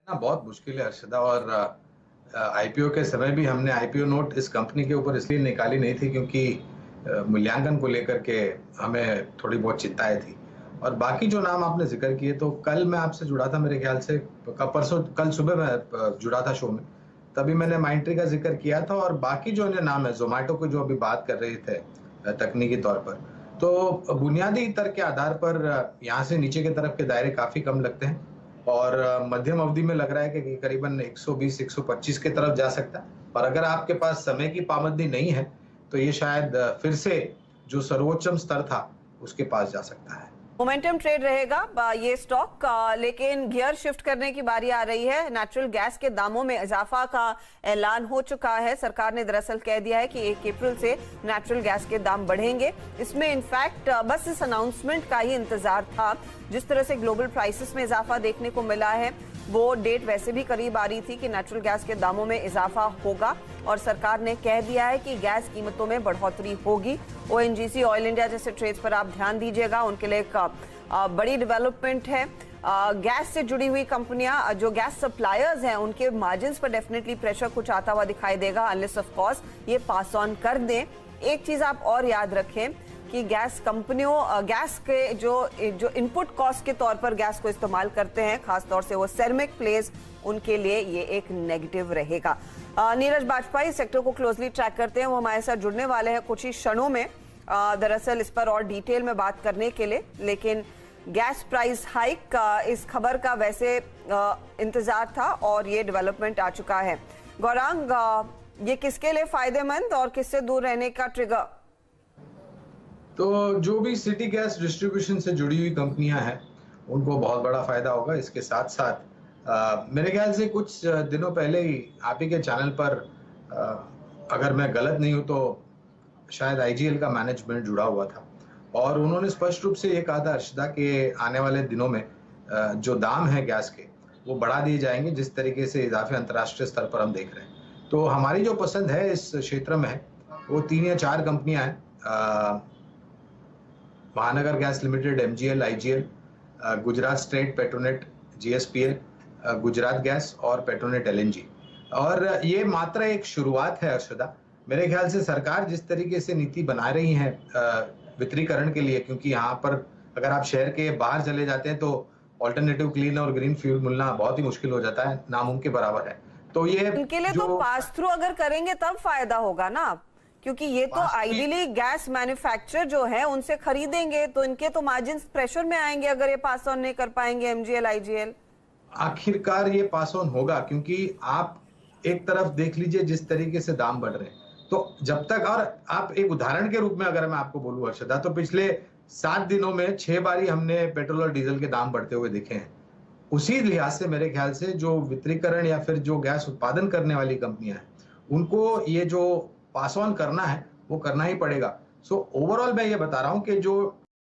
ना बहुत मुश्किल है अर्शदा। और आईपीओ के समय भी हमने आईपीओ नोट इस कंपनी के ऊपर इसलिए निकाली नहीं थी क्योंकि मूल्यांकन को लेकर के हमें थोड़ी बहुत चिंताएं थी। और बाकी जो नाम आपने जिक्र किए, तो कल मैं आपसे जुड़ा था, मेरे ख्याल से परसों, कल सुबह मैं जुड़ा था शो में, तभी मैंने माइंट्री का जिक्र किया था। और बाकी जो अन्य नाम है, जोमेटो को जो अभी बात कर रहे थे तकनीकी तौर पर, तो बुनियादी तर्क के आधार पर यहाँ से नीचे की तरफ के दायरे काफी कम लगते हैं। और मध्यम अवधि में लग रहा है कि करीबन 120-125 की तरफ जा सकता है। और अगर आपके पास समय की पाबंदी नहीं है, तो ये शायद फिर से जो सर्वोच्चम स्तर था, उसके पास जा सकता है। मोमेंटम ट्रेड रहेगा ये स्टॉक लेकिन गियर शिफ्ट करने की बारी आ रही है। नेचुरल गैस के दामों में इजाफा का ऐलान हो चुका है। सरकार ने दरअसल कह दिया है कि 1 अप्रैल से नेचुरल गैस के दाम बढ़ेंगे। इसमें इनफैक्ट बस इस अनाउंसमेंट का ही इंतजार था। जिस तरह से ग्लोबल प्राइसेस में इजाफा देखने को मिला है, वो डेट वैसे भी करीब आ रही थी कि नेचुरल गैस के दामों में इजाफा होगा और सरकार ने कह दिया है कि गैस कीमतों में बढ़ोतरी होगी। ओएनजीसी, ऑयल इंडिया जैसे ट्रेड्स पर आप ध्यान दीजिएगा, उनके लिए एक बड़ी डेवलपमेंट है। गैस से जुड़ी हुई कंपनियां, जो गैस सप्लायर्स हैं, उनके मार्जिन्स पर डेफिनेटली प्रेशर कुछ आता हुआ दिखाई देगा, अनलेस ऑफ कोर्स ये पास ऑन कर दें। एक चीज आप और याद रखें कि गैस कंपनियों गैस के जो इनपुट कॉस्ट के तौर पर गैस को इस्तेमाल करते हैं, खासतौर से वो सेरेमिक प्लेस, उनके लिए ये एक नेगेटिव रहेगा। नीरज बाजपेयी सेक्टर को क्लोजली ट्रैक करते हैं, वो हमारे साथ जुड़ने वाले हैं कुछ ही क्षणों में, दरअसल इस पर और डिटेल में बात करने के लिए। लेकिन गैस प्राइस हाइक इस खबर का वैसे इंतजार था और ये डेवलपमेंट आ चुका है। गौरांग, ये किसके लिए फायदेमंद और किससे दूर रहने का ट्रिगर? तो जो भी सिटी गैस डिस्ट्रीब्यूशन से जुड़ी हुई कंपनियां हैं, उनको बहुत बड़ा फायदा होगा। इसके साथ साथ मेरे ख्याल से कुछ दिनों पहले ही आप ही के चैनल पर, अगर मैं गलत नहीं हूं तो शायद आईजीएल का मैनेजमेंट जुड़ा हुआ था, और उन्होंने स्पष्ट रूप से ये कहा था अर्शदा कि आने वाले दिनों में जो दाम है गैस के, वो बढ़ा दिए जाएंगे, जिस तरीके से इजाफे अंतर्राष्ट्रीय स्तर पर हम देख रहे हैं। तो हमारी जो पसंद है इस क्षेत्र में है, वो 3 या 4 कंपनियां हैं। महानगर gas limited, MGL, IGL, Gujarat state Petronet, GSPL, Gujarat gas और पेट्रोनेट एलएनजी। और ये मात्र एक शुरुआत है अर्शदा। मेरे ख्याल से सरकार जिस तरीके से नीति बना रही है वितरीकरण के लिए, क्योंकि यहाँ पर अगर आप शहर के बाहर चले जाते हैं तो ऑल्टरनेटिव क्लीन और ग्रीन फ्यूल मिलना बहुत ही मुश्किल हो जाता है, नामुमकिन बराबर है। तो ये इनके लिए तो पास थ्रू अगर करेंगे तब फायदा होगा ना, क्योंकि ये तो आइडियली गैस मैन्युफैक्चरर जो है उनसे खरीदेंगे, तो इनके तो मार्जिन प्रेशर में आएंगे अगर ये पास ऑन नहीं कर पाएंगे एमजीएल, आईजीएल। आखिरकार ये पास ऑन होगा, क्योंकि आप एक तरफ देख लीजिए जिस तरीके से दाम बढ़ रहे हैं, तो जब तक, और आप एक उदाहरण के रूप में अगर मैं आपको बोलूं अर्शदा, तो पिछले 7 दिनों में 6 बारी हमने पेट्रोल और डीजल के दाम बढ़ते हुए देखे हैं। उसी लिहाज से मेरे ख्याल से जो वितरीकरण या फिर जो गैस उत्पादन करने वाली कंपनियां हैं, उनको ये जो पास ऑन करना है वो करना ही पड़ेगा। सो ओवरऑल मैं ये बता रहा हूं कि जो